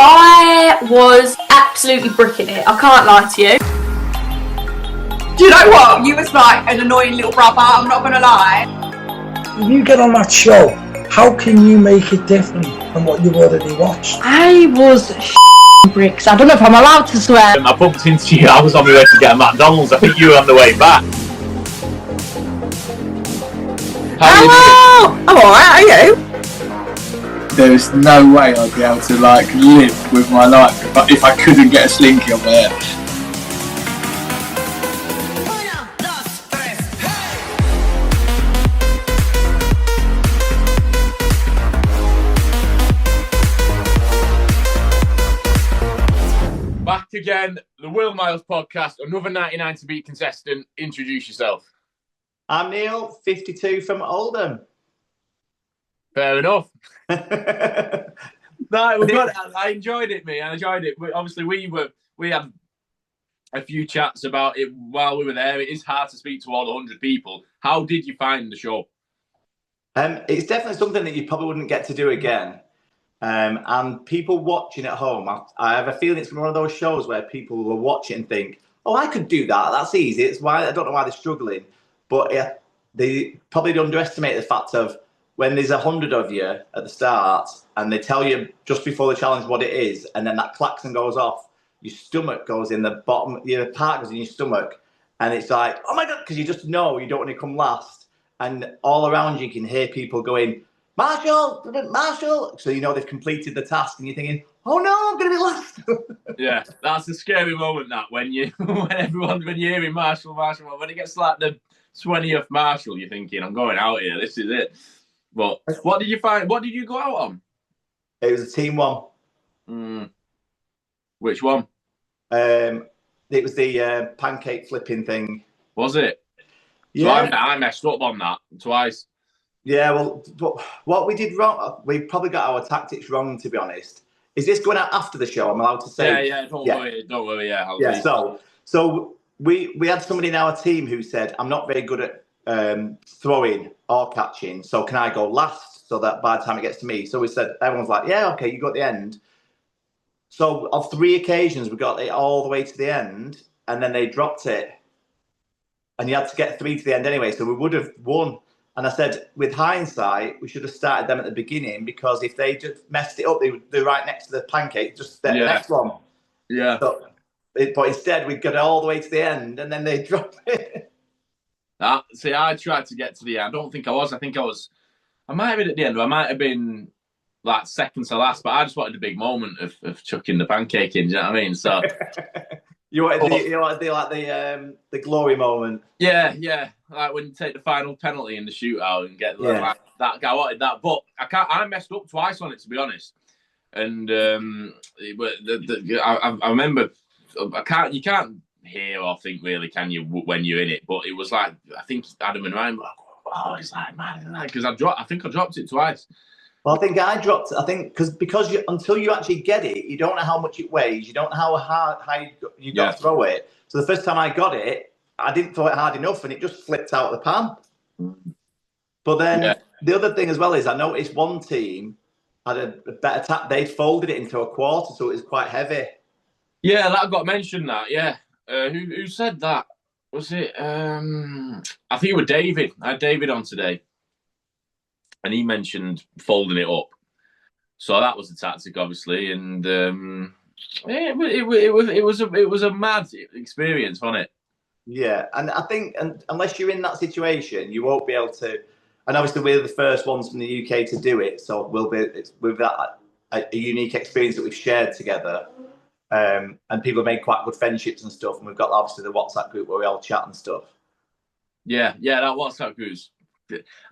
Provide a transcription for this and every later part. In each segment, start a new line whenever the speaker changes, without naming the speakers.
I was absolutely bricking it. I can't lie to you.
Do you know what? You was like an annoying little brother, I'm not going to lie.
When you get on that show, how can you make it different from what you've already watched?
I was bricks. I don't know if I'm allowed to swear.
I bumped into you. I was on my way to get a McDonald's. I think you were on the way back.
Hello! I'm alright, are you?
There's no way I'd be able to live with my life if I couldn't get a slinky on my head.
Back again, the Will Miles podcast, another 99 to beat contestant. Introduce yourself.
I'm Neil, 52 from Oldham.
Fair enough. No, we've got. I enjoyed it, mate. I enjoyed it. Obviously, we had a few chats about it while we were there. It is hard to speak to all 100 people. How did you find the show?
It's definitely something that you probably wouldn't get to do again. And people watching at home, I have a feeling it's one of those shows where people will watch it and think, "Oh, I could do that. That's easy." It's why I don't know why they're struggling, but yeah, they probably underestimate the fact of when there's 100 of you at the start and they tell you just before the challenge what it is, and then that klaxon goes off, your stomach goes in the bottom, your heart goes in your stomach, and it's like, oh my God, because you just know you don't want to come last, and all around you can hear people going, Marshall, Marshall. So you know they've completed the task, and you're thinking, "Oh no, I'm going to be last."
Yeah, that's a scary moment. That when you're hearing Marshall, when it gets to like the 20th Marshall, you're thinking, "I'm going out here. This is it." But what did you find? What did you go out on?
It was a team one.
Which one?
It was the pancake flipping thing.
Was it?
Yeah.
So I messed up on that twice.
Yeah, well, what we did wrong, we probably got our tactics wrong, to be honest. Is this going out after the show? I'm allowed to say?
Yeah, don't worry.
Yeah, so we had somebody in our team who said, I'm not very good at throwing or catching, so can I go last so that by the time it gets to me? So we said, everyone's like, yeah, okay, you go at the end. So on 3 occasions, we got it all the way to the end, and then they dropped it. And you had to get 3 to the end anyway, so we would have won. And I said, with hindsight, we should have started them at the beginning, because if they just messed it up, they're right next to the pancake, just the next one.
Yeah.
So, but instead, we got it all the way to the end, and then they dropped it.
See, I tried to get to the end. I don't think I was. I might have been at the end, or I might have been like second to last, but I just wanted a big moment of chucking the pancake in. Do you know what I mean? So
you wanted the glory moment.
Yeah. Like when you take the final penalty in the shootout and get that. I wanted that, but I messed up twice on it, to be honest. And I remember you can't hear or think really, can you, when you're in it? But it was like, I think Adam and Ryan were like, oh, it's like mad, because I think I dropped it twice.
Well, I think because until you actually get it, you don't know how much it weighs, you don't know how hard you got to throw it. So the first time I got it, I didn't throw it hard enough, and it just flipped out of the pan. But then the other thing as well is I noticed one team had a better tap. They'd folded it into a quarter, so it was quite heavy.
Yeah, that got mentioned. That who said that? Was it? I think it was David. I had David on today, and he mentioned folding it up. So that was the tactic, obviously, and it was a mad experience, wasn't it?
Yeah, and I think, unless you're in that situation, you won't be able to. And obviously, we're the first ones from the UK to do it, so we've got a unique experience that we've shared together. And people have made quite good friendships and stuff. And we've got obviously the WhatsApp group where we all chat and stuff.
Yeah, that WhatsApp group.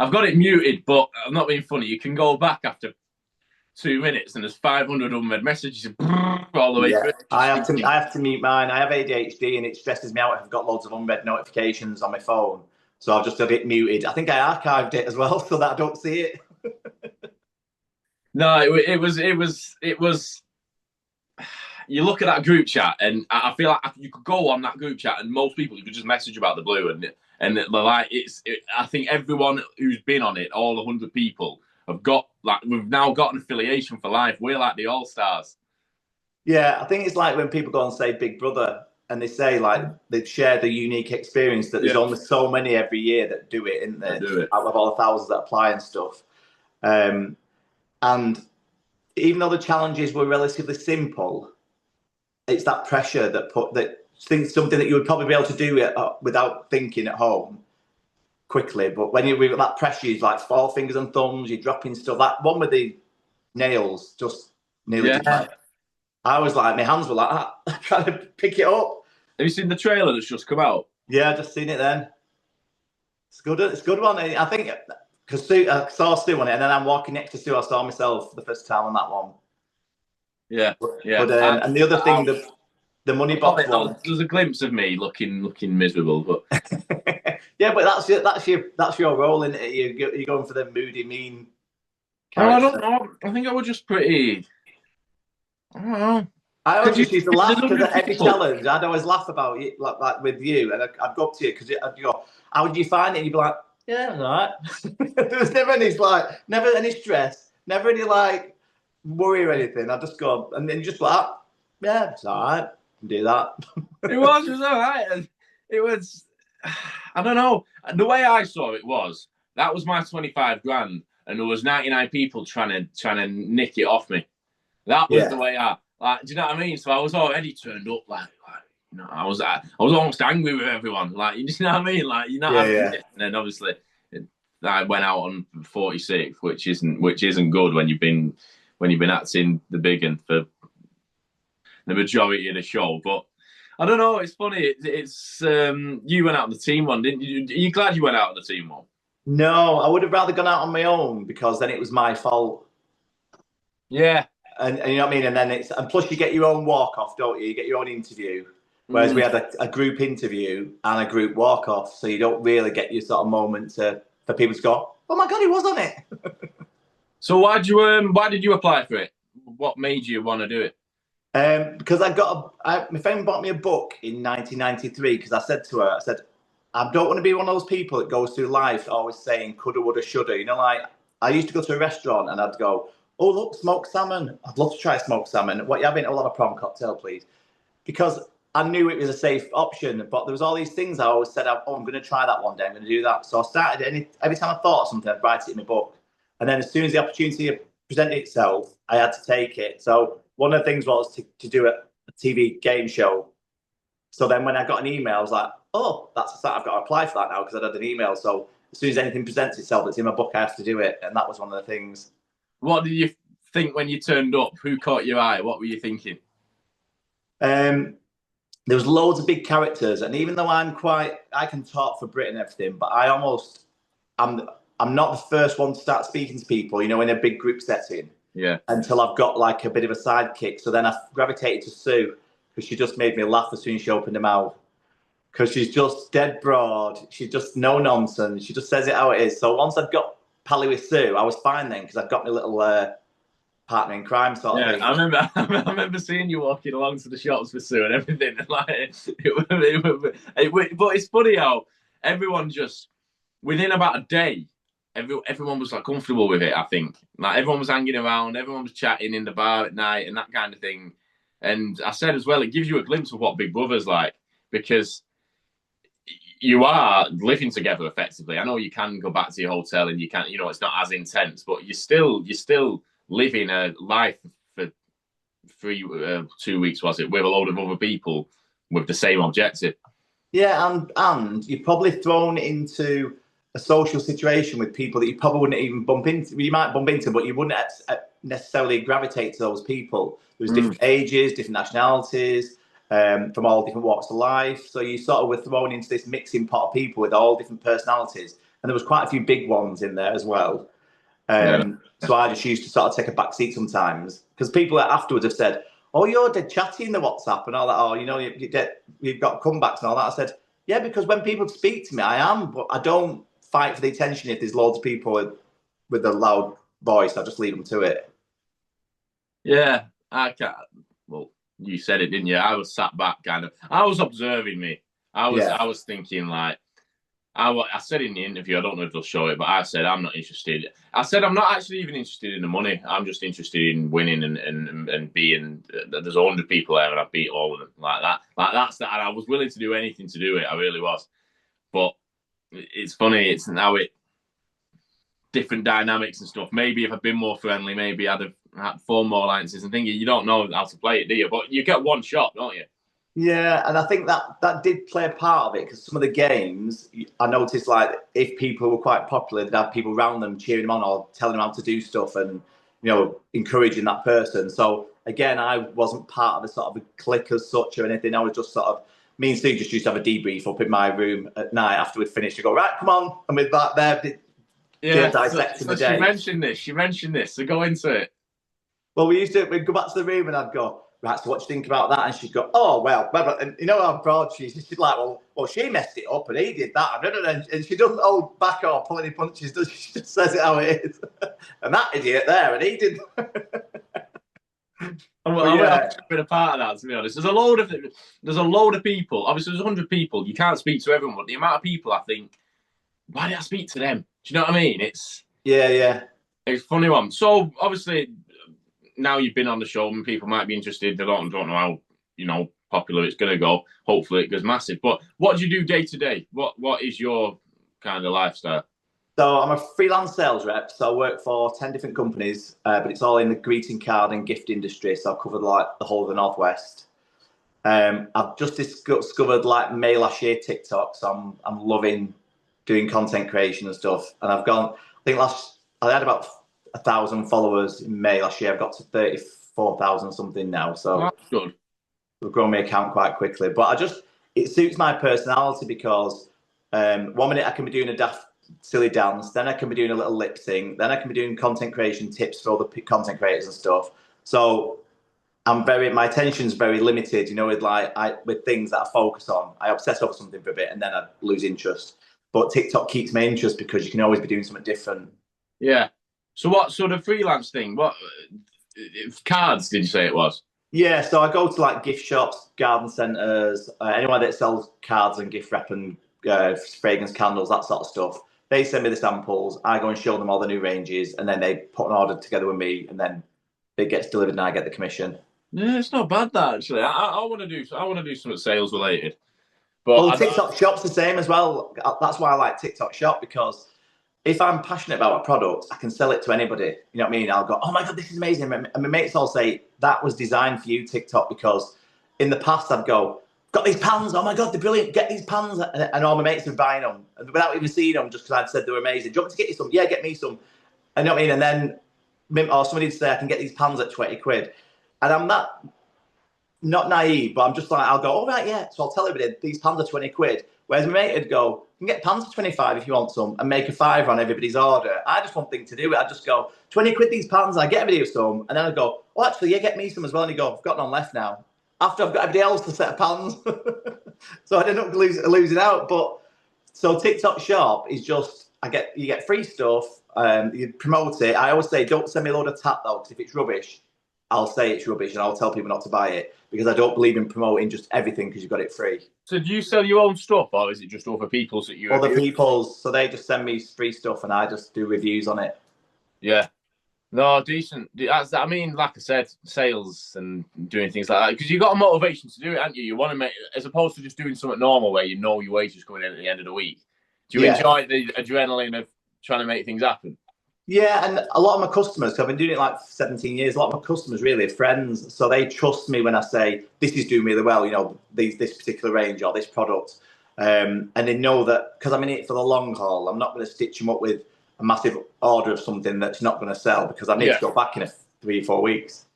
I've got it muted, but I'm not being funny. You can go back after 2 minutes and there's 500 unread messages all the way through.
I have to mute mine. I have ADHD and it stresses me out if I've got loads of unread notifications on my phone. So I've just had it muted. I think I archived it as well so that I don't see it.
No, it was. You look at that group chat, and I feel like you could go on that group chat, and most people you could just message about the blue, and like I think everyone who's been on it, all 100 people, have got we've now got an affiliation for life. We're like the All Stars.
Yeah, I think it's like when people go and say Big Brother and they say like they've shared a unique experience that there's
Yeah.
only so many every year that do it, isn't there?
That do it.
Out of all the thousands that apply and stuff. And even though the challenges were relatively simple, it's that pressure that think something that you would probably be able to do it without thinking at home quickly. But when you're with that pressure, you're like four fingers and thumbs, you're dropping stuff. That one with the nails just nearly did my. I was like, my hands were like that, trying to pick it up.
Have you seen the trailer that's just come out?
Yeah, I just seen it then. It's good. It's a good one. I think because I saw Stu on it, and then I'm walking next to Stu. I saw myself for the first time on that one.
Yeah, yeah.
But and the other thing, the money box one.
There's a glimpse of me looking miserable, but
yeah, but that's your role in it. You're going for the moody, mean.
Character. I don't know. I think I was just pretty. I don't know.
I always used to laugh because at every challenge, I'd always laugh about it, like with you, and I'd go up to you because I'd go, "How did you find it?" And you'd be like, "Yeah, all right." There was never any stress, never any like worry or anything. I just go, and then you just like, "Yeah, it's all right. Can do that."
It was all right, and it was. I don't know. The way I saw it was that was my 25 grand, and there was 99 people trying to nick it off me. That was the way I. Like, do you know what I mean? So I was already turned up, like you know, I was almost angry with everyone, like, you know what I mean? Like, you know, and then obviously I went out on 46th, which isn't good when you've been acting the big one for the majority of the show. But I don't know. It's funny. It's you went out on the team one, didn't you? Are you glad you went out on the team one?
No, I would have rather gone out on my own because then it was my fault.
Yeah.
And you know what I mean? And then and plus you get your own walk off, don't you? You get your own interview. Whereas we had a group interview and a group walk off, so you don't really get your sort of moment for people to go, "Oh my God, he was on it."
So why did you apply for it? What made you want to do it?
Because my friend bought me a book in 1993 because I said to her, I don't want to be one of those people that goes through life always saying coulda, woulda, shoulda. You know, like I used to go to a restaurant and I'd go, "Oh, look, smoked salmon. I'd love to try smoked salmon. What you having? I'll have a prawn cocktail, please." Because I knew it was a safe option, but there was all these things I always said, "Oh, I'm going to try that one day. I'm going to do that." So I started, every time I thought of something, I'd write it in my book. And then as soon as the opportunity presented itself, I had to take it. So one of the things was to do a TV game show. So then when I got an email, I was like, "Oh, that's a start. I've got to apply for that now because I had an email." So as soon as anything presents itself that's in my book, I have to do it. And that was one of the things.
What did you think when you turned up? Who caught your eye? What were you thinking?
There was loads of big characters, and even though I can talk for Britain and everything, but I'm not the first one to start speaking to people, you know, in a big group setting.
Yeah.
Until I've got like a bit of a sidekick. So then I gravitated to Sue because she just made me laugh as soon as she opened her mouth. Because she's just dead broad. She's just no nonsense. She just says it how it is. So once I'd got pally with Sue, I was fine then because I'd got my little partner in crime sort of thing.
I remember seeing you walking along to the shops with Sue and everything. And like, but it's funny how everyone just within about a day, everyone was like comfortable with it. I think like everyone was hanging around, everyone was chatting in the bar at night and that kind of thing. And I said as well, it gives you a glimpse of what Big Brother's like because you are living together effectively. I know you can go back to your hotel and you can't, you know, it's not as intense, but you're still living a life for 2 weeks, was it, with a load of other people with the same objective.
Yeah, and you're probably thrown into a social situation with people that you probably wouldn't even bump into. You might bump into, but you wouldn't necessarily gravitate to those people. There's different ages, different nationalities, from all different walks of life. So you sort of were thrown into this mixing pot of people with all different personalities. And there was quite a few big ones in there as well. So I just used to sort of take a back seat sometimes because people afterwards have said, "Oh, you're dead chatty in the WhatsApp and all that. Oh, you know, you've got comebacks and all that." I said, "Yeah, because when people speak to me, I am, but I don't fight for the attention if there's loads of people with a loud voice. I just leave them to it."
Yeah, I can't. Well, you said it, didn't you? I was sat back, kind of. I was observing me. I was thinking like, I said in the interview, I don't know if they'll show it, but I said I'm not interested. I said I'm not actually even interested in the money. I'm just interested in winning and being. There's 100 people there, and I beat all of them like that. Like that's that. And I was willing to do anything to do it. I really was. But it's funny. It's now different dynamics and stuff. Maybe if I'd been more friendly, maybe I'd have had 4 more alliances and thinking you don't know how to play it, do you? But you get one shot, don't you?
Yeah, and I think that did play a part of it because some of the games I noticed, like if people were quite popular, they'd have people around them cheering them on or telling them how to do stuff and encouraging that person. So again, I wasn't part of a sort of a clique as such or anything. I was just sort of me and Steve just used to have a debrief up in my room at night after we'd finished. To go right, come on, and with that there, dissecting the day.
She mentioned this. So go into it.
Well, we'd go back to the room and I'd go, right, so what do you think about that? And she'd go, oh, well, and you know how proud she is. She'd like, well, she messed it up and he did that. And she doesn't hold back or pull any punches, does she? She just says it how it is. And that idiot there, and he did.
I'm a part of that, to be honest. There's a load of people. Obviously, there's 100 people. You can't speak to everyone, but the amount of people, I think, why did I speak to them? Do you know what I mean? It's
a
funny one. So obviously, now you've been on the show and people might be interested. They don't know how popular it's going to go. Hopefully it goes massive. But what do you do day to day? What is your kind of lifestyle?
So I'm a freelance sales rep. So I work for 10 different companies, but it's all in the greeting card and gift industry. So I cover like the whole of the Northwest. I've just discovered like May last year TikTok. So I'm loving doing content creation and stuff. And I've gone, I had about 1,000 followers in May last year. I've got to 34,000 something now. So
that's good.
We've grown my account quite quickly. But it suits my personality because 1 minute I can be doing a daft silly dance, then I can be doing a little lip sync, then I can be doing content creation tips for other content creators and stuff. So my attention's very limited, with things that I focus on. I obsess over something for a bit and then I lose interest. But TikTok keeps my interest because you can always be doing something different.
Yeah. So what sort of freelance thing? What cards did you say it was?
Yeah, so I go to like gift shops, garden centres, anyone that sells cards and gift wrap and fragrance candles, that sort of stuff. They send me the samples, I go and show them all the new ranges, and then they put an order together with me, and then it gets delivered and I get the commission.
Yeah, it's not bad that actually. I want to do something sales related. But
TikTok Shop's the same as well. That's why I like TikTok Shop, because if I'm passionate about a product, I can sell it to anybody. You know what I mean? I'll go, oh my God, this is amazing. And my mates all say, that was designed for you, TikTok, because in the past I'd go, got these pans, oh my God, they're brilliant, get these pans. And all my mates are buying them without even seeing them, just because I'd said they were amazing. Do you want me to get you some? Yeah, get me some. And you know what I mean? And then, or somebody would say, I can get these pans at 20 quid. And I'm not naive, but I'm just like, I'll go, all right, yeah. So I'll tell everybody, these pans are 20 quid. Whereas my mate would go, you can get pans for 25 if you want some, and make a £5 on everybody's order. I just want things to do it. I just go, 20 quid these pans, I get everybody some. And then I go, oh, actually, yeah, get me some as well. And you go, I've got none left now. After I've got everybody else to set of pans. So I end up losing out. But so TikTok Shop is just, you get free stuff, you promote it. I always say, don't send me a load of tap though, because if it's rubbish, I'll say it's rubbish and I'll tell people not to buy it, because I don't believe in promoting just everything because you've got it free.
So do you sell your own stuff, or is it just other people's that you
Other people's, so they just send me free stuff and I just do reviews on it.
Yeah. No, decent. I mean, like I said, sales and doing things like that, because you've got a motivation to do it, haven't you? You want to make, as opposed to just doing something normal where you know your wages coming in at the end of the week. Do you enjoy the adrenaline of trying to make things happen?
Yeah, and a lot of my customers, because I've been doing it like 17 years, a lot of my customers really are friends. So they trust me when I say, this is doing really well, this particular range or this product. And they know that, because I'm in it for the long haul, I'm not going to stitch them up with a massive order of something that's not going to sell, because I need to go back in 3 or 4 weeks.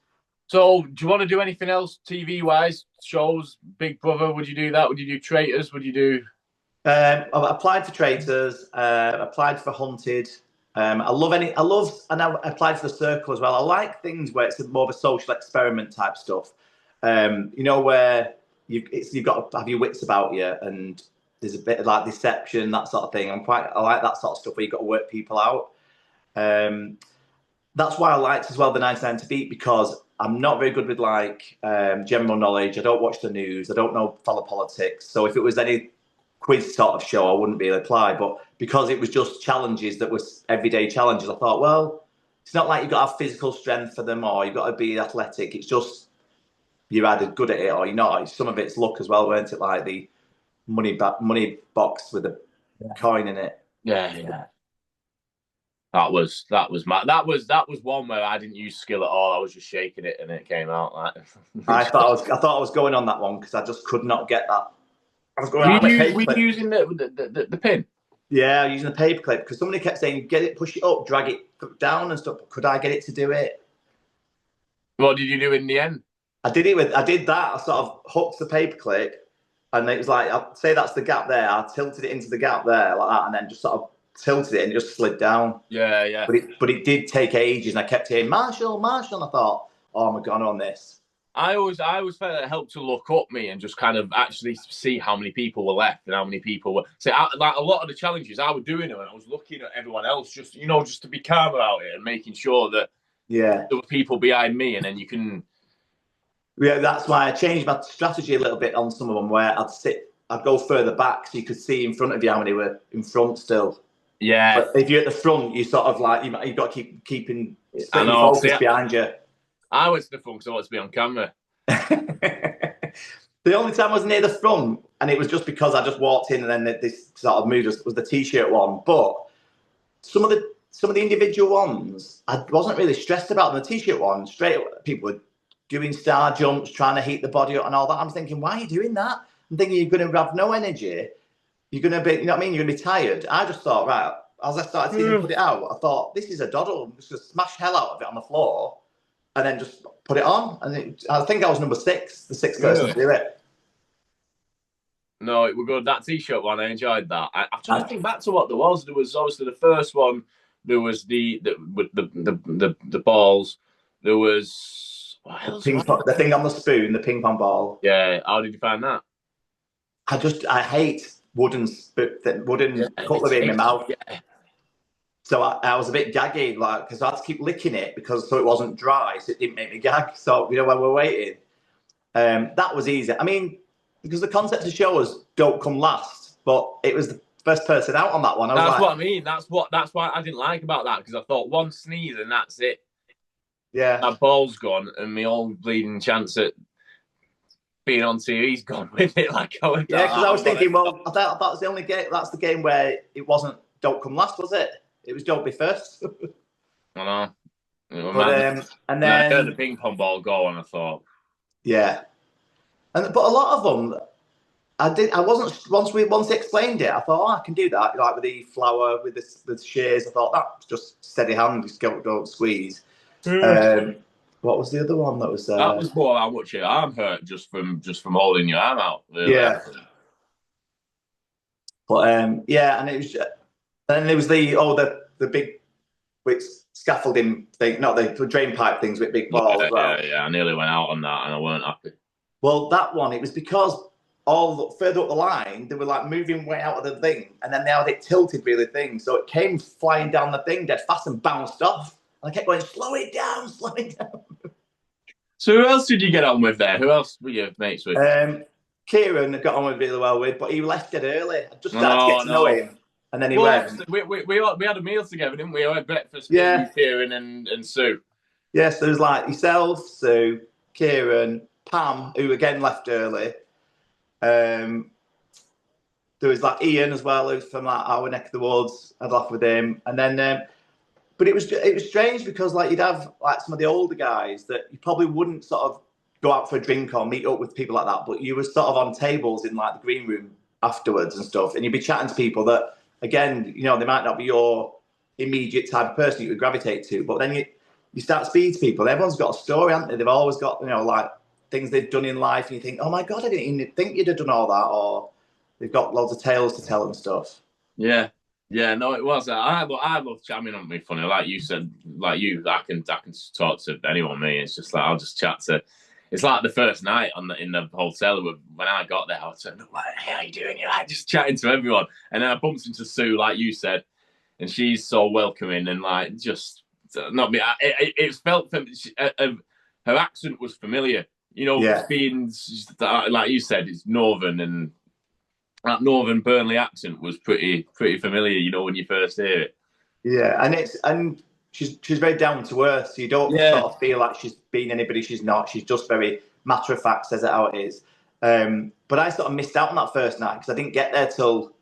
So
do you want to do anything else TV-wise? Shows, Big Brother, would you do that? Would you do Traitors? Would you do...
I've applied for Traitors, applied for Hunted. And I applied for The Circle as well. I like things where it's more of a social experiment type stuff. Where you've got to have your wits about you, and there's a bit of like deception, that sort of thing. I like that sort of stuff where you've got to work people out. That's why I liked as well the 99 to Beat, because I'm not very good with like general knowledge. I don't watch the news. I don't follow politics. So if it was any quiz sort of show, I wouldn't be able to apply. But because it was just challenges that was everyday challenges, I thought, well, it's not like you've got to have physical strength for them or you've got to be athletic. It's just you're either good at it or you're not. Some of it's luck as well, weren't it? Like the money box with the coin in it.
Yeah. That was mad. That was one where I didn't use skill at all. I was just shaking it and it came out like.
I thought I was going on that one because I just could not get that. I was going.
Were you using the pin?
Yeah, using the paperclip because somebody kept saying, "Get it, push it up, drag it down and stuff." Could I get it to do it?
What did you do in the end?
I did that. I sort of hooked the paperclip, and it was like, I'd say that's the gap there. I tilted it into the gap there like that, and then just sort of tilted it and it just slid down.
Yeah.
But it did take ages, and I kept hearing Marshall. And I thought, oh my god, on this.
I always felt it helped to look up me and just kind of actually see how many people were left and how many people were. So like a lot of the challenges I was doing them and I was looking at everyone else just to be calm about it and making sure that there were people behind me, and then you can.
Yeah, that's why I changed my strategy a little bit on some of them where I'd go further back so you could see in front of you how many were in front still.
Yeah.
But if you're at the front, you sort of like you've got to keeping focus behind you.
I went to the front because I wanted to be on camera.
The only time I was near the front, and it was just because I just walked in and then this sort of mood was the t-shirt one. But some of the individual ones, I wasn't really stressed about them. The t-shirt one, straight people were doing star jumps, trying to heat the body up and all that. I'm thinking, why are you doing that? I'm thinking you're going to have no energy. You're going to be, you know what I mean? You're going to be tired. I just thought, right, as I started seeing him put it out, I thought, this is a doddle. I'm just going to smash hell out of it on the floor and then just put it on. And I think I was number 6, the 6th person to do it.
No, it was good. That t-shirt one, I enjoyed that. I'm trying to think back to what there was. There was obviously the first one. There was the balls. There was
the thing on the spoon, the ping pong ball.
Yeah, how did you find that?
I hate wooden cutlery in my mouth.
Yeah.
So I was a bit gaggy, like, because I had to keep licking it so it wasn't dry, so it didn't make me gag. So when we're waiting, that was easy. I mean, because the concept of show was don't come last, but it was the first person out on that one.
That's what I mean. That's why I didn't like about that, because I thought one sneeze and that's it.
Yeah,
my ball's gone and my all bleeding chance at being on TV's gone with it. Like, because
I was thinking, well, I thought that's the only game. That's the game where it wasn't don't come last, was it? It was don't be first.
I know.
And then
I heard the ping pong ball go, and I thought,
yeah. But a lot of them, I wasn't. Once they explained it, I thought, oh, I can do that. Like with the flour, with the shears, I thought that's just steady hand, just don't squeeze. What was the other one that was?
That was more how much your arm hurt just from holding your arm out. Really.
Yeah. But and it was. Then there was the big scaffolding thing, not the drain pipe things with big balls.
Yeah. I nearly went out on that, and I weren't happy.
Well, that one, it was because further up the line, they were like moving way out of the thing, and then they had it tilted really thing, so it came flying down the thing dead fast and bounced off. And I kept going, slow it down.
So who else did you get on with there? Who else were you mates with?
Kieran got on with really well with, but he left it early. I just started to get to know him. And then he went.
We had a meal together, didn't we? We had breakfast with Kieran and Sue.
Yes, there was like yourself, Sue, Kieran, Pam, who again left early. There was like Ian as well, who's from like our neck of the woods. I'd laugh with him. And then, but it was strange because like you'd have like some of the older guys that you probably wouldn't sort of go out for a drink or meet up with people like that, but you were sort of on tables in like the green room afterwards and stuff, and you'd be chatting to people that, again, you know, they might not be your immediate type of person you would gravitate to, but then you start speaking to people. Everyone's got a story, haven't they? They've always got, you know, like things they've done in life, and you think, oh my God, I didn't even think you'd have done all that, or they've got loads of tales to tell and stuff.
Yeah, no, it was. I love chatting on me funny, like you said, like you. I can talk to anyone. Me, it's just like I'll just chat to. It's like the first night in the hotel when I got there. I was like, "Hey, how you doing?" You're like just chatting to everyone, and then I bumped into Sue, like you said, and she's so welcoming and like just not me. It felt her accent was familiar. You know, being like you said, it's northern, and that Northern Burnley accent was pretty familiar, you know, when you first hear it.
Yeah, and she's very down to earth, so you don't
Yeah.
sort of feel like she's been anybody she's not. She's just very matter of fact, says it how it is. But I sort of missed out on that first night because I didn't get there till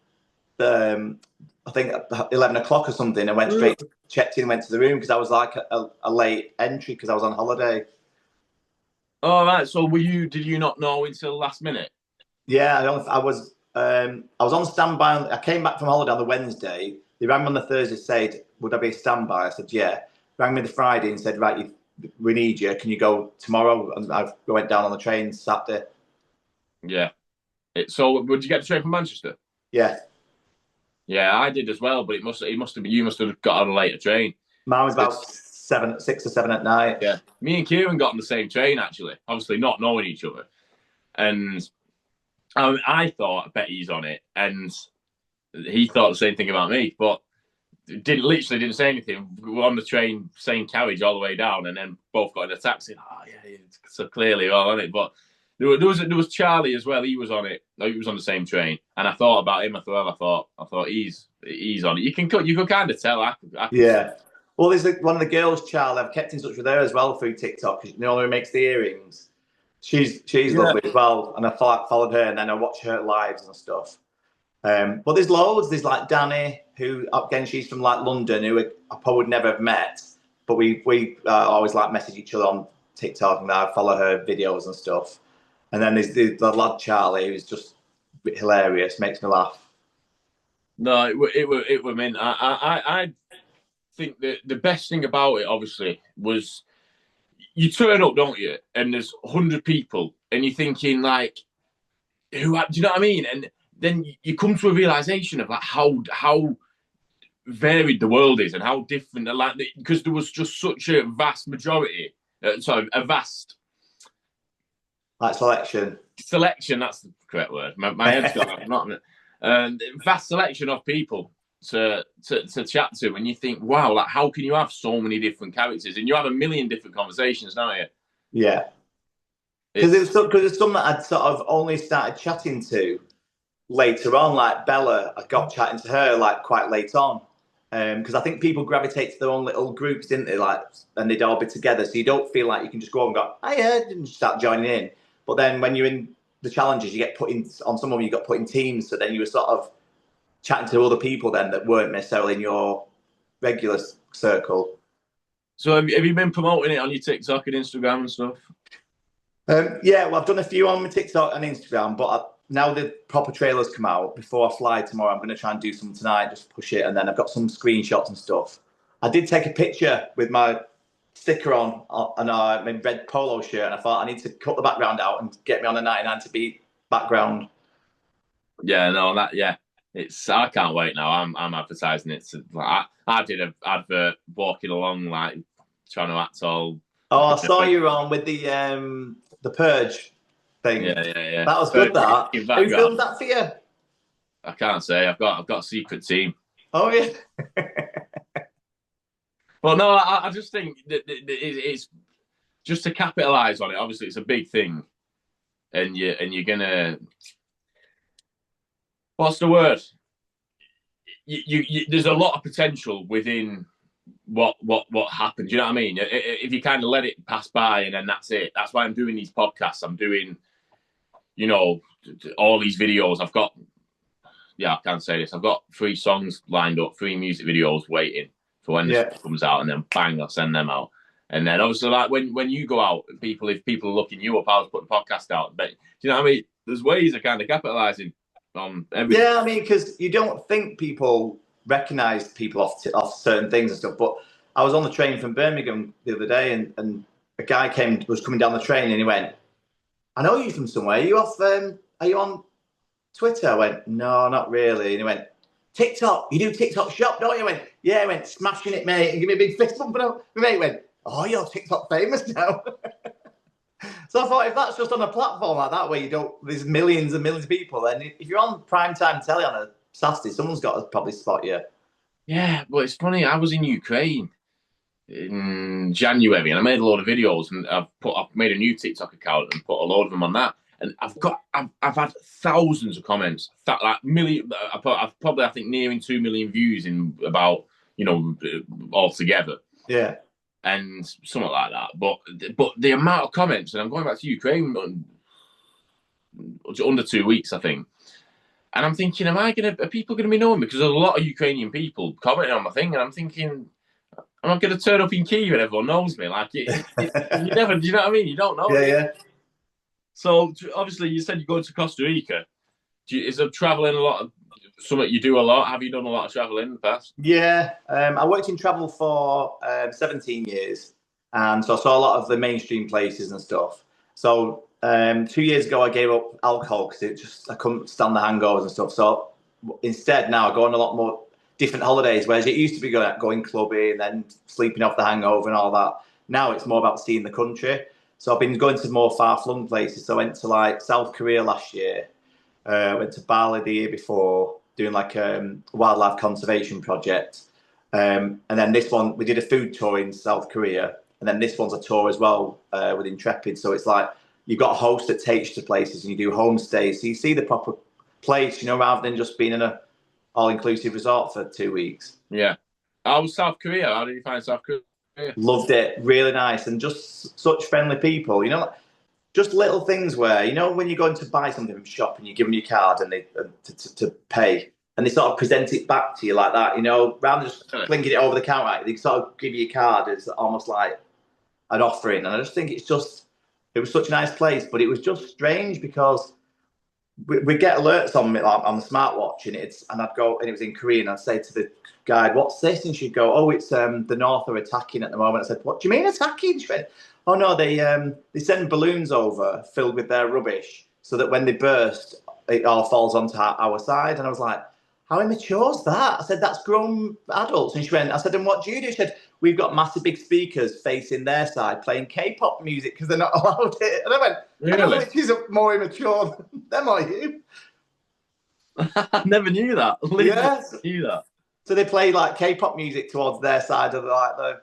I think 11 o'clock or something. I went straight, checked in, went to the room because I was like a late entry because I was on holiday.
All right. So did you not know until last minute?
Yeah, I was on standby. I came back from holiday on the Wednesday. They rang me on the Thursday, said, "Would I be a standby?" I said, "Yeah." Rang me the Friday and said, "Right, we need you. Can you go tomorrow?" And I went down on the train Saturday.
Yeah. So would you get the train from Manchester?
Yeah.
Yeah, I did as well, but you must have got on a later train.
Mine was about 6 or 7 at night.
Yeah. Me and Kieran got on the same train actually, obviously not knowing each other, and I thought, I bet he's on it, and he thought the same thing about me, but didn't say anything. We were on the train, same carriage all the way down, and then both got in a taxi. Oh yeah, so clearly all on it. But there was Charlie as well. He was on it. He was on the same train, and I thought about him. I thought he's on it. You could kind of tell.
Yeah. Well, there's one of the girls, Charlie. I've kept in touch with her as well through TikTok. You know who makes the earrings. She's lovely as well, and I followed her, and then I watch her lives and stuff. But there's loads. There's like Danny, who again she's from like London, who I probably would never have met, but we always like message each other on TikTok, and I follow her videos and stuff. And then there's the lad Charlie, who's just hilarious, makes me laugh.
No, it were meant. I think that the best thing about it, obviously, was you turn up, don't you? And there's 100 people, and you're thinking like, do you know what I mean? And then you come to a realization of like how varied the world is and how different, like, because there was just such a vast majority, a vast
like selection.
That's the correct word. My head's got not vast selection of people to chat to, and you think, wow, like how can you have so many different characters and you have a million different conversations, don't you?
Yeah, because there's some that I'd sort of only started chatting to later on, like Bella. I got chatting to her like quite late on, because I think people gravitate to their own little groups, didn't they? Like, and they'd all be together, so you don't feel like you can just go and go, "Oh yeah," and start joining in. But then when you're in the challenges, you get put in on some of them. You got put in teams, so then you were sort of chatting to other people then that weren't necessarily in your regular circle.
So have you been promoting it on your TikTok and Instagram and stuff?
Yeah, well, I've done a few on my TikTok and Instagram, but now the proper trailers come out, before I fly tomorrow, I'm going to try and do some tonight, just push it, and then I've got some screenshots and stuff. I did take a picture with my sticker on and my red polo shirt, and I thought I need to cut the background out and get me on a 99 to beat background.
Yeah, no, I can't wait now. I'm advertising it. I did an advert walking along, like trying to act all.
Oh, I saw you on with the Purge thing.
Yeah.
That was good. That who filmed that for you?
I can't say. I've got a secret team.
Oh yeah.
Well, no, I just think that it's just to capitalise on it. Obviously, it's a big thing, and you're gonna. What's the word? There's a lot of potential within what happened. Do you know what I mean? If you kind of let it pass by and then that's it. That's why I'm doing these podcasts. I'm doing, all these videos. I can't say this. I've got 3 songs lined up, 3 music videos waiting for when this comes out, and then bang, I'll send them out. And then obviously, like when you go out, if people are looking you up, I'll put the podcast out. But do you know what I mean? There's ways of kind of capitalising on everything.
Yeah, I mean, because you don't think people recognise people off certain things and stuff. But I was on the train from Birmingham the other day, and a guy was coming down the train, and he went, "I know you from somewhere. Are you on Twitter?" I went, "No, not really." And he went, "TikTok, you do TikTok shop, don't you?" I went, "Yeah." I went, "Smashing it, mate," and give me a big fist bump. And my mate went, "Oh, you're TikTok famous now." So I thought, if that's just on a platform like that where there's millions and millions of people, then if you're on primetime telly on a Saturday, someone's got to probably spot you.
Yeah, but it's funny. I was in Ukraine in January, and I made a load of videos, and I've made a new TikTok account and put a load of them on that. And I've had thousands of comments, like million. I've probably, I think, nearing 2 million views in about, altogether.
Yeah.
And something like that. But the amount of comments, and I'm going back to Ukraine under 2 weeks, I think. And I'm thinking, are people going to be knowing me? Because there's a lot of Ukrainian people commenting on my thing, and I'm thinking, I'm not going to turn up in Kyiv and everyone knows me. Like, you never, do you know what I mean? You don't know.
Yeah.
So obviously, you said you're going to Costa Rica. Is there traveling a lot? Something you do a lot? Have you done a lot of traveling in the past?
Yeah, I worked in travel for 17 years, and so I saw a lot of the mainstream places and stuff. So 2 years ago, I gave up alcohol because I couldn't stand the hangovers and stuff. So instead, now I go on a lot more different holidays, whereas it used to be going clubbing and then sleeping off the hangover and all that. Now it's more about seeing the country. So I've been going to more far-flung places. So I went to like South Korea last year. Went to Bali the year before, doing like a wildlife conservation project. And then this one, we did a food tour in South Korea. And then this one's a tour as well with Intrepid. So it's like you've got a host that takes you to places and you do homestays. So you see the proper place, rather than just being in a all-inclusive resort for 2 weeks.
Yeah. How was South Korea? How did you find South Korea?
Loved it. Really nice. And just such friendly people. Just little things where, when you're going to buy something from shop and you give them your card and they to pay, and they sort of present it back to you like that, rather than just clinking it over the counter, they sort of give you a card as almost like an offering. And I just think it was such a nice place, but it was just strange because we get alerts on the smartwatch and I'd go, and it was in Korean. I'd say to the guide, "What's this?" And she'd go, "Oh, it's the North are attacking at the moment." I said, "What do you mean attacking?" She went, "Oh no, they send balloons over filled with their rubbish so that when they burst, it all falls onto our side." And I was like, "How immature is that?" I said, "That's grown adults." And she went, I said, "And what do you do?" She said, "We've got massive big speakers facing their side playing K-pop music because they're not allowed it." And I went, "Really? I don't know which is more immature than them or you."
I never knew that.
Yes.
Never knew that.
So they play like K-pop music towards their side of the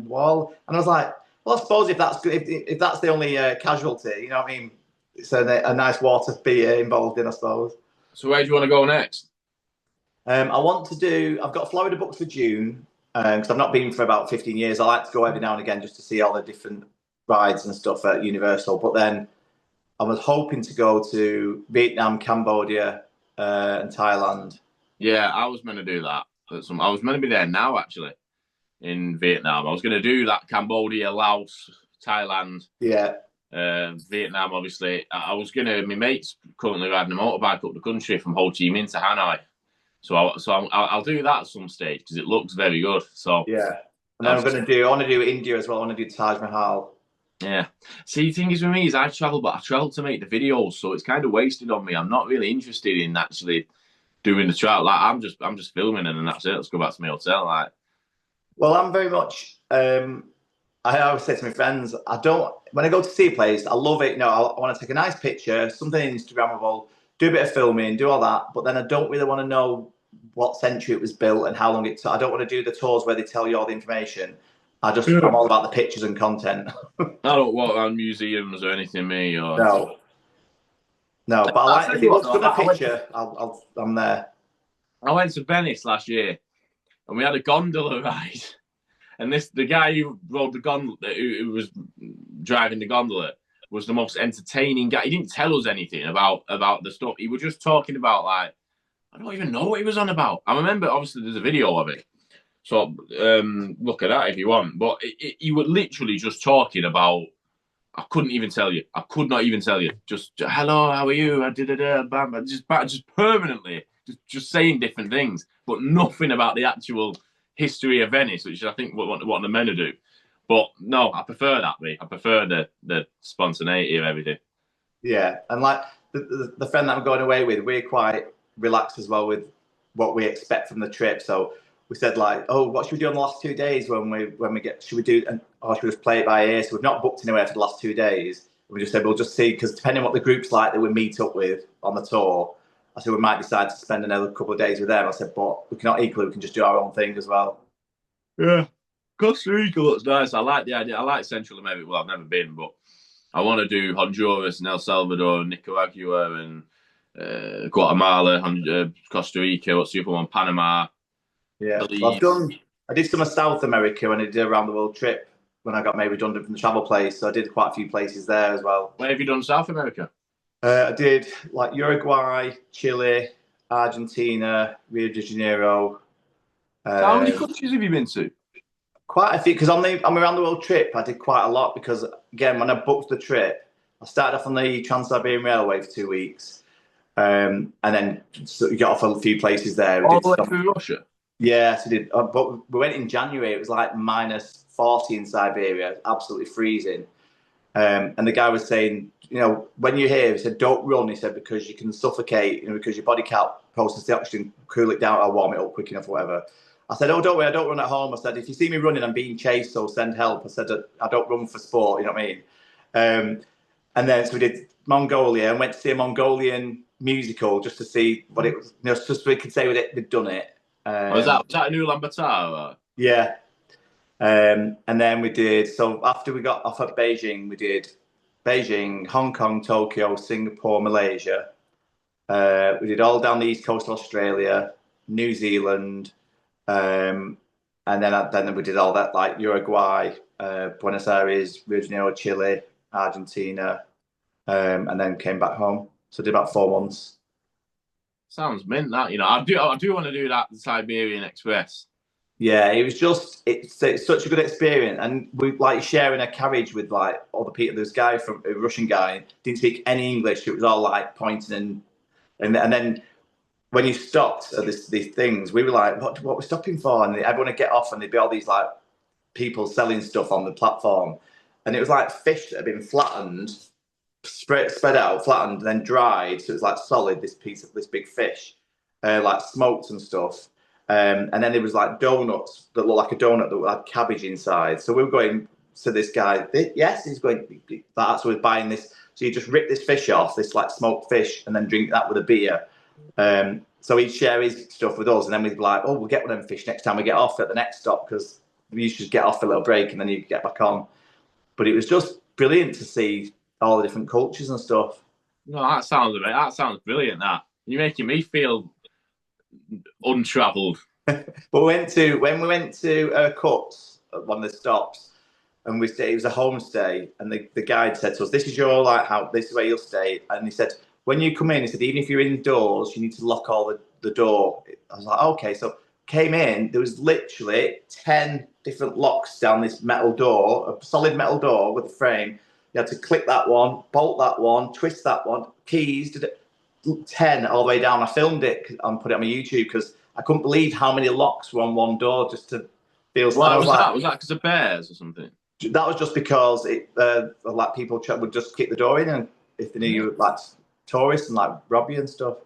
wall, and I was like, well, I suppose if that's the only casualty, what I mean, it's a nice war to be involved in, I suppose.
So where do you want to go next?
I've got Florida booked for June because I've not been for about 15 years. I like to go every now and again just to see all the different rides and stuff at Universal. But then I was hoping to go to Vietnam, Cambodia, and Thailand.
Yeah, I was meant to do that. I was meant to be there now, actually, in Vietnam. I was going to do that Cambodia, Laos, Thailand.
Yeah.
Vietnam, obviously. My mate's currently riding a motorbike up the country from Ho Chi Minh to Hanoi. So I'll do that at some stage because it looks very good. So
yeah. And then I want to do India as well. I want to do Taj Mahal.
Yeah. See, the thing is with me is I travel to make the videos, so it's kind of wasted on me. I'm not really interested in actually doing the travel. Like I'm just filming and then that's it. Let's go back to my hotel. Like,
well, I'm very much. I always say to my friends, when I go to see a place, I love it. I want to take a nice picture, something Instagrammable, do a bit of filming, do all that. But then I don't really want to know what century it was built and how long it took. I don't want to do the tours where they tell you all the information. I'm all about the pictures and content.
I don't walk around museums or anything, me. Or...
No, but I like if it looks good a picture, I'm there.
I went to Venice last year, and we had a gondola ride. And the guy who rode the gondola, who was driving the gondola, was the most entertaining guy. He didn't tell us anything about the stuff. He was just talking about, like, I don't even know what he was on about. I remember, obviously, there's a video of it. So look at that if you want. But he was literally just talking about, I couldn't even tell you. I could not even tell you. Just, hello, how are you? Just permanently, just saying different things, but nothing about the actual history of Venice, which I think what the men do. But no, I prefer that, mate. I prefer the spontaneity of everything. Yeah,
and like the friend that I'm going away with, we're quite relaxed as well with what we expect from the trip. So we said like, oh, what should we do on the last 2 days when we get? Should we do? Or should we just play it by ear? So we've not booked anywhere for the last 2 days. We just said we'll just see because depending on what the group's like that we meet up with on the tour, I said we might decide to spend another couple of days with them. I said, but we can just do our own thing as well.
Yeah, Costa Rica looks nice. I like the idea. I like Central America. Well, I've never been, but I want to do Honduras and El Salvador and Nicaragua and Guatemala, Costa Rica. What's the other one? Panama.
Yeah, well, I did some of South America when I did a round the world trip when I got made redundant from the travel place. So I did quite a few places there as well.
Where have you done South America?
I did like Uruguay, Chile, Argentina, Rio de Janeiro.
So how many countries have you been to?
Quite a few, because on the around the world trip, I did quite a lot. Because again, when I booked the trip, I started off on the Trans-Siberian Railway for 2 weeks, and then you got off a few places there.
All the way through Russia.
Yes, we did. But we went in January. It was like minus 40 in Siberia, absolutely freezing. And the guy was saying, you know, when you're here, he said, don't run. He said, because you can suffocate, you know, because your body can't process the oxygen, cool it down or warm it up quick enough or whatever. I said, oh, don't worry, I don't run at home. I said, if you see me running, I'm being chased, so send help. I said, I don't run for sport, you know what I mean? And then so we did Mongolia and went to see a Mongolian musical just to see what it was, you know, just so we could say we'd done it.
Was that in Ulaanbaatar?
Yeah. And then we did, so after we got off at Beijing, we did Beijing, Hong Kong, Tokyo, Singapore, Malaysia. We did all down the east coast of Australia, New Zealand, and then we did all that like Uruguay, Buenos Aires, Rio de Janeiro, Chile, Argentina, and then came back home. So I did about 4 months.
Sounds mint, that, you know. I do want to do that Siberian Express.
Yeah, it was just it's such a good experience, and we like sharing a carriage with like all the people. This guy from a Russian guy didn't speak any English. It was all like pointing and then when you stopped at these things, we were like, what we're stopping for? And everyone would get off, and there'd be all these like people selling stuff on the platform, and it was like fish that had been flattened, spread out, flattened, and then dried, so it was like solid. This big fish, like smoked and stuff. And then there was like donuts that looked like a donut that had cabbage inside. So we were going to this guy. Yes, he's going. That's so we're buying this. So you just rip this fish off, this like smoked fish, and then drink that with a beer. So he'd share his stuff with us, and then we'd be like, "Oh, we'll get one of them fish next time we get off at the next stop because you should get off for a little break and then you get back on." But it was just brilliant to see all the different cultures and stuff.
No, that sounds brilliant. That you're making me feel untravelled.
But when we went to Cuts at one of the stops, and it was a homestay, and the guide said to us, "This is your like how this is where you'll stay." And he said, "When you come in," he said, "even if you're indoors, you need to lock all the door." I was like, "Okay." So came in, there was literally 10 different locks down this metal door, a solid metal door with a frame. You had to click that one, bolt that one, twist that one, keys, 10 all the way down. I filmed it and put it on my YouTube because I couldn't believe how many locks were on one door just to feel.
What was that? Was that because of bears or something?
That was just because like people would just kick the door in, and if they knew you were like tourists and like rob you and stuff.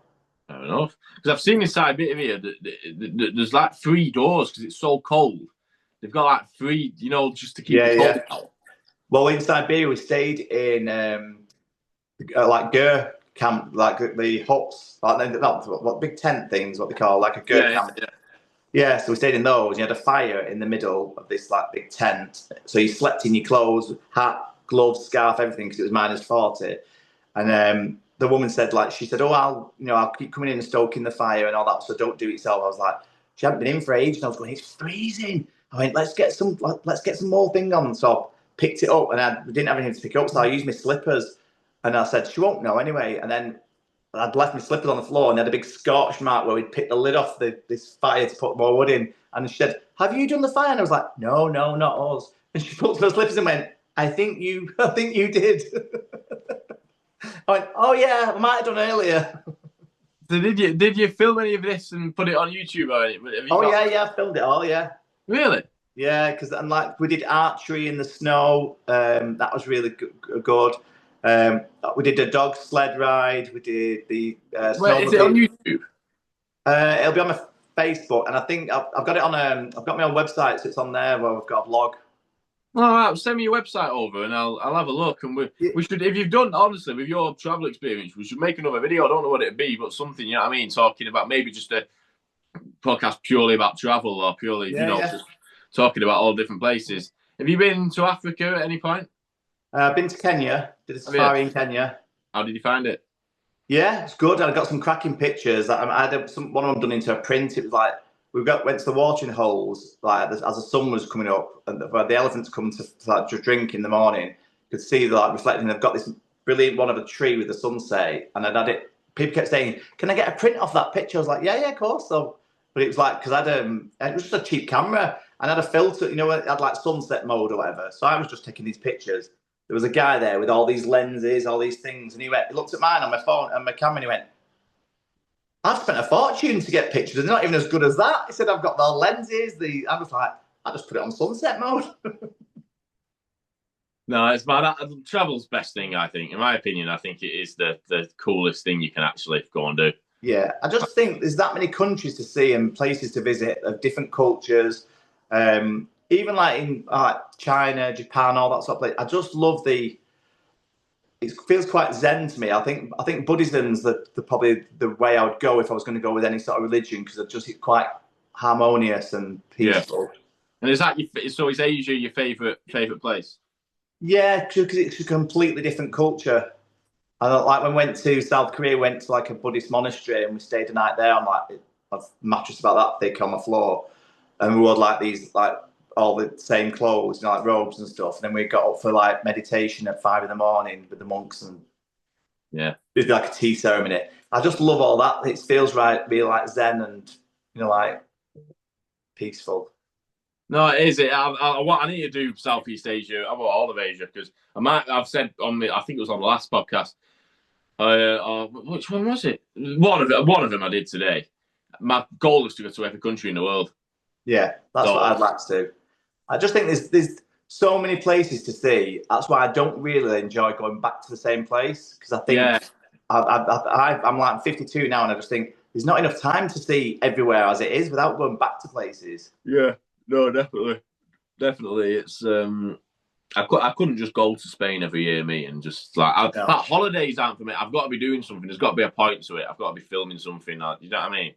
Fair enough. Because I've seen in Siberia there's like 3 doors because it's so cold. They've got like 3, you know, just to keep the cold out.
Well, in Siberia we stayed in like ger camp, like the huts, like not what big tent things, what they call like a ger camp. Yeah, so we stayed in those. You had a fire in the middle of this like big tent, so you slept in your clothes, hat, gloves, scarf, everything because it was minus 40. And the woman said, like, she said, "Oh, I'll keep coming in and stoking the fire and all that, so don't do it yourself." I was like, she hadn't been in for ages, and I was going, "It's freezing." I went, let's get some more thing on. So I picked it up, and I didn't have anything to pick up, so I used my slippers. And I said, she won't know anyway. And then I'd left my slippers on the floor, and they had a big scorch mark where we'd picked the lid off this fire to put more wood in. And she said, "Have you done the fire?" And I was like, no, not us. And she put her slippers and went, I think you did." I went, "Oh yeah, I might have done earlier."
So did you film any of this and put it on YouTube or anything?
Yeah, I filmed it all, yeah.
Really?
Yeah, because like we did archery in the snow. That was really good. We did a dog sled ride. We did the
Where is it on YouTube?
It'll be on my Facebook, and I think I've got it on. I've got my own website, so it's on there where I've got a blog.
All right, send me your website over, and I'll have a look. And we should, if you've done honestly with your travel experience, we should make another video. I don't know what it'd be, but something, you know what I mean, talking about maybe just a podcast purely about travel or purely, just talking about all different places. Have you been to Africa at any point?
I've been to Kenya, did a safari in Kenya.
How did you find it?
Yeah, it's good. I got some cracking pictures. I had one of them done into a print. It was like went to the watering holes like as the sun was coming up, and the elephants come to like just drink in the morning. You could see like reflecting. They've got this brilliant one of a tree with the sunset, and I'd had it. People kept saying, "Can I get a print off that picture?" I was like, "Yeah, of course." So, but it was like because it was just a cheap camera and I had a filter. You know, it had like sunset mode or whatever. So I was just taking these pictures. There was a guy there with all these lenses, all these things, and he looked at mine on my phone and my camera, and he went, "I've spent a fortune to get pictures, and they're not even as good as that." He said, "I've got the lenses." I was like, "I just put it on sunset mode."
No, it's travel's best thing, I think. In my opinion, I think it is the coolest thing you can actually go and do.
Yeah, I just think there's that many countries to see and places to visit of different cultures. Even like in China, Japan, all that sort of place. I just love it feels quite zen to me. I think Buddhism's probably the way I would go if I was going to go with any sort of religion because it's just quite harmonious and peaceful.
Yeah. And is that so? Is Asia your favorite place?
Yeah, because it's a completely different culture. And like when we went to South Korea, we went to like a Buddhist monastery and we stayed a night there on like a mattress about that thick on the floor, and we wore like these like all the same clothes, like robes and stuff. And then we got up for like meditation at 5 a.m. with the monks, and it'd be like a tea ceremony. I just love all that. It feels right, be like zen and like peaceful.
No, it is. I need to do Southeast Asia. I want all of Asia because I've said I think it was on the last podcast. Which one was it? One of them I did today. My goal is to go to every country in the world.
Yeah, that's what I'd like to do. I just think there's so many places to see. That's why I don't really enjoy going back to the same place because I think I'm like 52 now, and I just think there's not enough time to see everywhere as it is without going back to places.
Yeah, no, definitely. It's I couldn't just go to Spain every year, me, and just like holidays aren't for me. I've got to be doing something. There's got to be a point to it. I've got to be filming something. You know what I mean?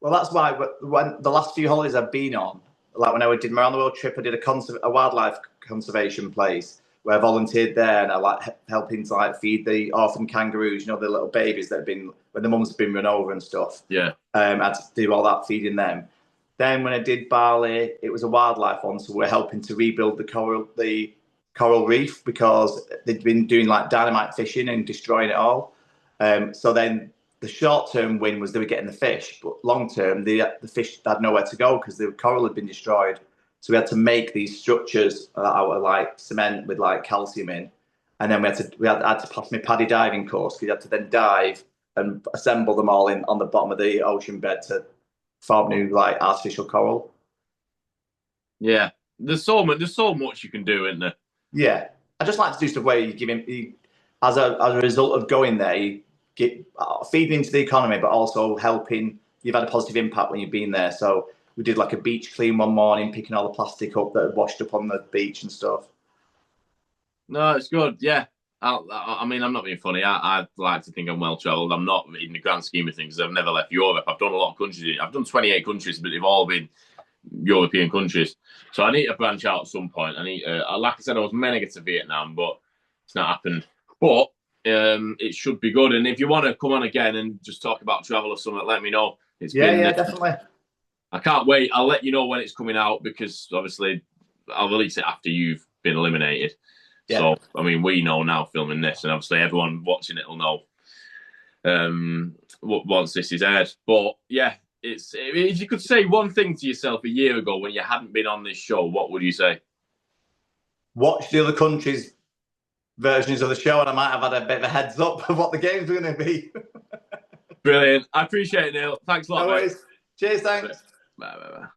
Well, that's why when the last few holidays I've been on, like when I did my on-the-world trip, I did a wildlife conservation place where I volunteered there, and I like helping to like feed the orphan kangaroos, the little babies that have been when the mums have been run over and stuff.
Yeah.
I had to do all that feeding them. Then when I did Bali, it was a wildlife one, so we're helping to rebuild the coral reef because they'd been doing like dynamite fishing and destroying it all. So then the short-term win was they were getting the fish, but long-term the fish had nowhere to go because the coral had been destroyed. So we had to make these structures out of like cement with like calcium in, and then I had to pass my paddy diving course. We had to then dive and assemble them all on the bottom of the ocean bed to form new like artificial coral.
Yeah, there's so much you can do, isn't there?
Yeah, I just like to do stuff where you give him as a result of going there, you get feeding into the economy, but also helping. You've had a positive impact when you've been there. So we did like a beach clean one morning, picking all the plastic up that had washed up on the beach and stuff.
No, it's good. Yeah, I mean, I'm not being funny. I like to think I'm well travelled. I'm not in the grand scheme of things. I've never left Europe. I've done a lot of countries. I've done 28 countries, but they've all been European countries. So I need to branch out at some point. I need, like I said, I was meant to get to Vietnam, but it's not happened. But it should be good. And if you want to come on again and just talk about travel or something, let me know.
Definitely.
I can't wait. I'll let you know when it's coming out because obviously I'll release it after you've been eliminated. Yeah. So, I mean, we know now filming this, and obviously everyone watching it will know once this is aired. But yeah, if you could say one thing to yourself a year ago when you hadn't been on this show, what would you say?
Watch the other countries' versions of the show, and I might have had a bit of a heads up of what the games were going to be.
Brilliant. I appreciate it, Neil. Thanks a lot.
No worries. Cheers, thanks.
Bye.